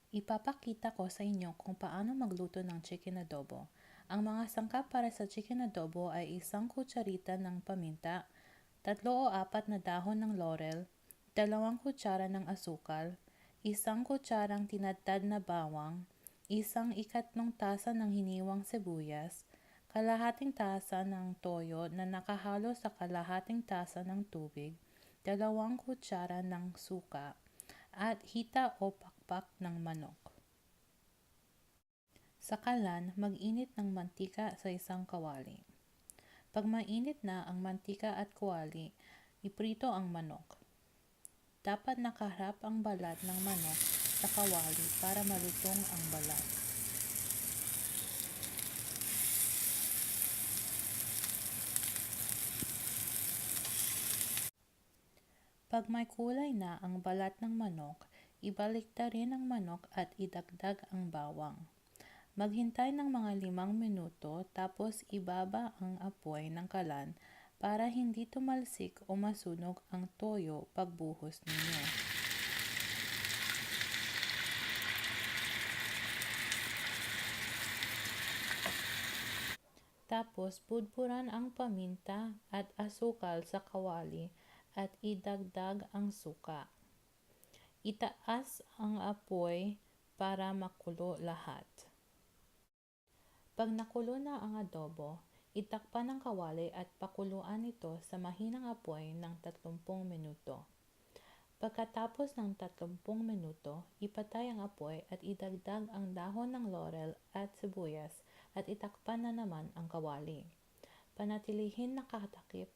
Ipapakita ko sa inyo kung paano magluto ng chicken adobo. Ang mga sangkap para sa chicken adobo ay 1 kutsarita ng paminta, 3 o 4 na dahon ng laurel, 2 kutsara ng asukal, 1 kutsarang tinadtad na bawang, 1/4 tasa ng hiniwang sibuyas, kalahating tasa ng toyo na nakahalo sa kalahating tasa ng tubig, 2 kutsara ng suka, at hita o pakpak ng manok. Sa kalan, mag-init ng mantika sa isang kawali. Pag mainit na ang mantika at kawali, iprito ang manok. Dapat nakaharap ang balat ng manok sa kawali para malutong ang balat. Pag may kulay na ang balat ng manok, ibaliktarin ang manok at idagdag ang bawang. Maghintay ng mga 5 minuto tapos ibaba ang apoy ng kalan para hindi tumalsik o masunog ang toyo pagbuhos ninyo. Tapos pudpuran ang paminta at asukal sa kawali at idagdag ang suka. Itaas ang apoy para makulo lahat. Pag nakulo na ang adobo, itakpan ng kawali at pakuluan ito sa mahinang apoy ng 30 minuto. Pagkatapos ng 30 minuto, ipatay ang apoy at idagdag ang dahon ng laurel at sibuyas at itakpan na naman ang kawali. Panatilihin nakatakip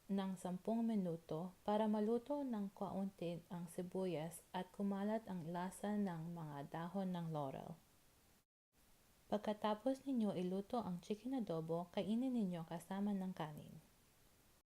ng 10 minuto para maluto ng kaunti ang sibuyas at kumalat ang lasa ng mga dahon ng laurel. Pagkatapos ninyo iluto ang chicken adobo, kainin ninyo kasama ng kanin.